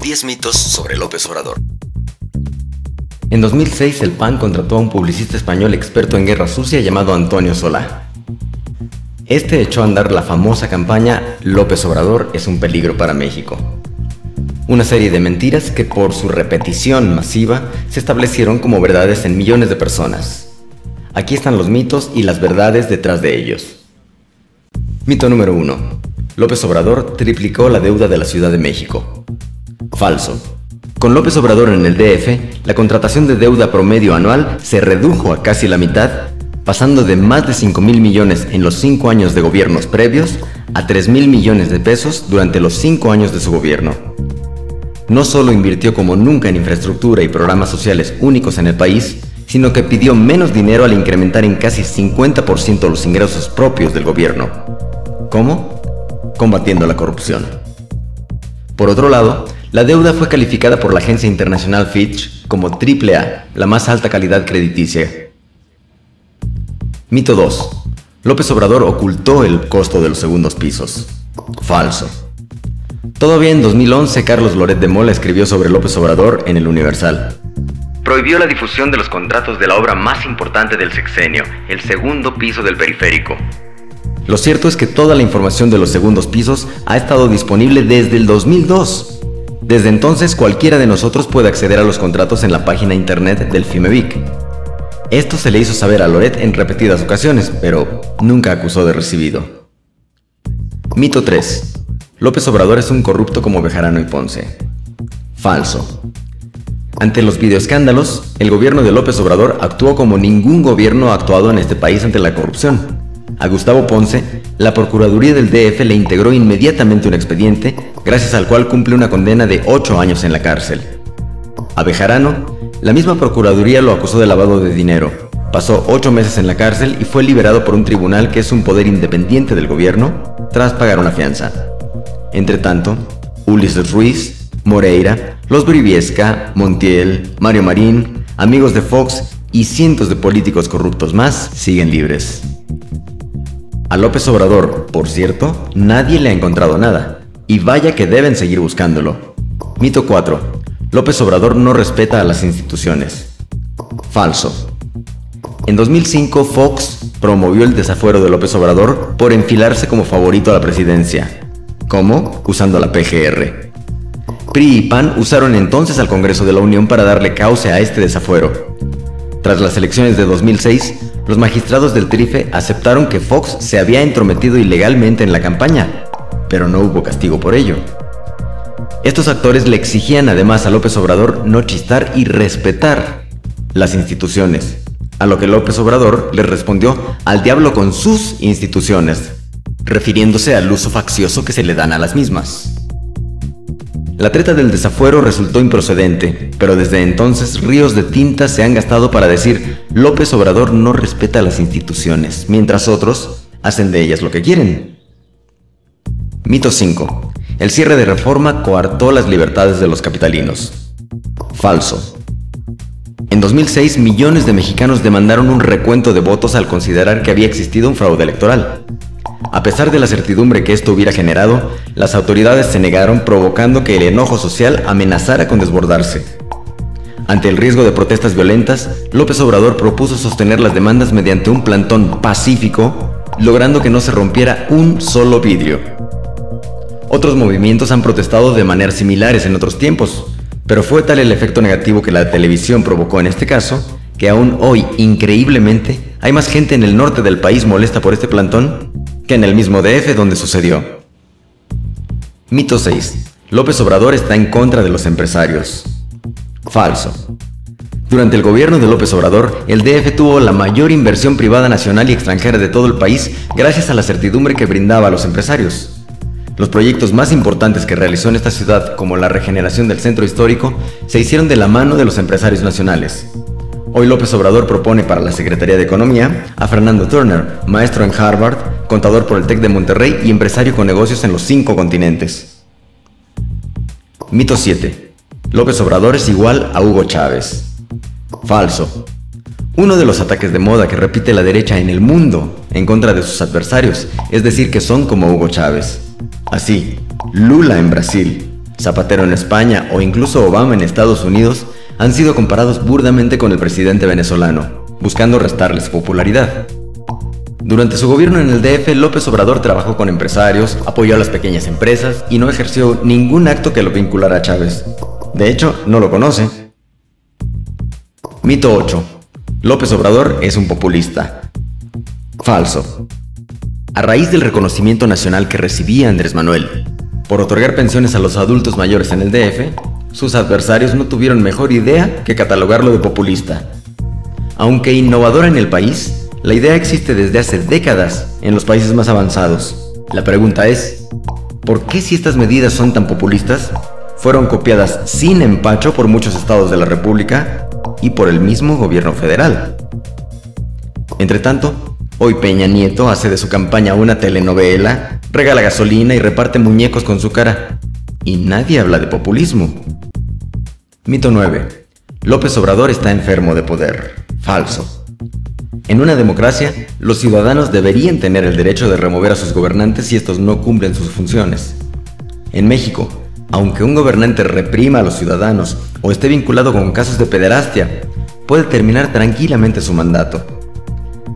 10 mitos sobre López Obrador. En 2006, el PAN contrató a un publicista español experto en guerra sucia llamado Antonio Solá. Este echó a andar la famosa campaña López Obrador es un peligro para México. Una serie de mentiras que por su repetición masiva se establecieron como verdades en millones de personas. Aquí están los mitos y las verdades detrás de ellos. Mito número 1. López Obrador triplicó la deuda de la Ciudad de México. Falso. Con López Obrador en el DF, la contratación de deuda promedio anual se redujo a casi la mitad, pasando de más de 5,000 millones en los 5 años de gobiernos previos a 3,000 millones de pesos durante los 5 años de su gobierno. No solo invirtió como nunca en infraestructura y programas sociales únicos en el país, sino que pidió menos dinero al incrementar en casi 50% los ingresos propios del gobierno. ¿Cómo? Combatiendo la corrupción. Por otro lado, la deuda fue calificada por la agencia internacional Fitch como AAA, la más alta calidad crediticia. Mito 2. López Obrador ocultó el costo de los segundos pisos. Falso. Todavía en 2011, Carlos Loret de Mola escribió sobre López Obrador en El Universal. Prohibió la difusión de los contratos de la obra más importante del sexenio, el segundo piso del periférico. Lo cierto es que toda la información de los segundos pisos ha estado disponible desde el 2002. Desde entonces, cualquiera de nosotros puede acceder a los contratos en la página internet del FIMEVIC. Esto se le hizo saber a Loret en repetidas ocasiones, pero nunca acusó de recibido. Mito 3. López Obrador es un corrupto como Bejarano y Ponce. Falso. Ante los videoescándalos, el gobierno de López Obrador actuó como ningún gobierno ha actuado en este país ante la corrupción. A Gustavo Ponce, la Procuraduría del DF le integró inmediatamente un expediente, gracias al cual cumple una condena de 8 años en la cárcel. A Bejarano, la misma Procuraduría lo acusó de lavado de dinero. Pasó 8 meses en la cárcel y fue liberado por un tribunal que es un poder independiente del gobierno, tras pagar una fianza. Entre tanto, Ulises Ruiz, Moreira, Los Briviesca, Montiel, Mario Marín, amigos de Fox y cientos de políticos corruptos más siguen libres. A López Obrador, por cierto, nadie le ha encontrado nada, y vaya que deben seguir buscándolo. Mito 4. López Obrador no respeta a las instituciones. Falso. En 2005, Fox promovió el desafuero de López Obrador por enfilarse como favorito a la presidencia. ¿Cómo? Usando la PGR. PRI y PAN usaron entonces al Congreso de la Unión para darle cauce a este desafuero. Tras las elecciones de 2006, los magistrados del TRIFE aceptaron que Fox se había entrometido ilegalmente en la campaña, pero no hubo castigo por ello. Estos actores le exigían además a López Obrador no chistar y respetar las instituciones, a lo que López Obrador les respondió al diablo con sus instituciones, refiriéndose al uso faccioso que se le dan a las mismas. La treta del desafuero resultó improcedente, pero desde entonces ríos de tinta se han gastado para decir López Obrador no respeta las instituciones, mientras otros hacen de ellas lo que quieren. Mito 5. El cierre de Reforma coartó las libertades de los capitalinos. Falso. En 2006, millones de mexicanos demandaron un recuento de votos al considerar que había existido un fraude electoral. A pesar de la certidumbre que esto hubiera generado, las autoridades se negaron, provocando que el enojo social amenazara con desbordarse. Ante el riesgo de protestas violentas, López Obrador propuso sostener las demandas mediante un plantón pacífico, logrando que no se rompiera un solo vidrio. Otros movimientos han protestado de maneras similares en otros tiempos, pero fue tal el efecto negativo que la televisión provocó en este caso, que aún hoy, increíblemente, hay más gente en el norte del país molesta por este plantón que en el mismo DF donde sucedió. Mito 6. López Obrador está en contra de los empresarios. Falso. Durante el gobierno de López Obrador, el DF tuvo la mayor inversión privada nacional y extranjera de todo el país gracias a la certidumbre que brindaba a los empresarios. Los proyectos más importantes que realizó en esta ciudad, como la regeneración del centro histórico, se hicieron de la mano de los empresarios nacionales. Hoy López Obrador propone para la Secretaría de Economía a Fernando Turner, maestro en Harvard, contador por el TEC de Monterrey y empresario con negocios en los 5 continentes. Mito 7. López Obrador es igual a Hugo Chávez. Falso. Uno de los ataques de moda que repite la derecha en el mundo en contra de sus adversarios es decir que son como Hugo Chávez. Así, Lula en Brasil, Zapatero en España o incluso Obama en Estados Unidos han sido comparados burdamente con el presidente venezolano, buscando restarles popularidad. Durante su gobierno en el DF, López Obrador trabajó con empresarios, apoyó a las pequeñas empresas y no ejerció ningún acto que lo vinculara a Chávez. De hecho, no lo conoce. Mito 8. López Obrador es un populista. Falso. A raíz del reconocimiento nacional que recibía Andrés Manuel por otorgar pensiones a los adultos mayores en el DF, sus adversarios no tuvieron mejor idea que catalogarlo de populista. Aunque innovadora en el país, la idea existe desde hace décadas en los países más avanzados. La pregunta es, ¿por qué si estas medidas son tan populistas, fueron copiadas sin empacho por muchos estados de la República y por el mismo gobierno federal? Entretanto, hoy Peña Nieto hace de su campaña una telenovela, regala gasolina y reparte muñecos con su cara. Y nadie habla de populismo. Mito 9. López Obrador está enfermo de poder. Falso. En una democracia, los ciudadanos deberían tener el derecho de remover a sus gobernantes si estos no cumplen sus funciones. En México, aunque un gobernante reprima a los ciudadanos o esté vinculado con casos de pederastia, puede terminar tranquilamente su mandato.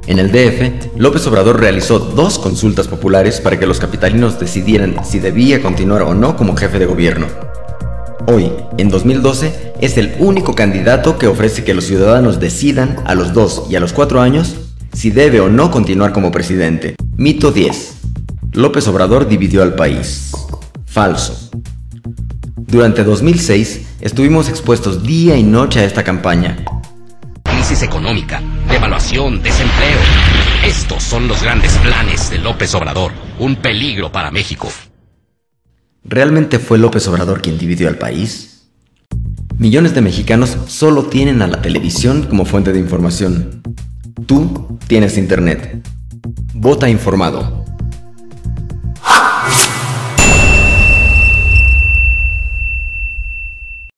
En el DF, López Obrador realizó 2 consultas populares para que los capitalinos decidieran si debía continuar o no como jefe de gobierno. Hoy, en 2012, es el único candidato que ofrece que los ciudadanos decidan a los 2 y a los 4 años si debe o no continuar como presidente. Mito 10. López Obrador dividió al país. Falso. Durante 2006, estuvimos expuestos día y noche a esta campaña. Crisis económica, devaluación, desempleo. Estos son los grandes planes de López Obrador. Un peligro para México. ¿Realmente fue López Obrador quien dividió al país? Millones de mexicanos solo tienen a la televisión como fuente de información. Tú tienes internet. Vota informado.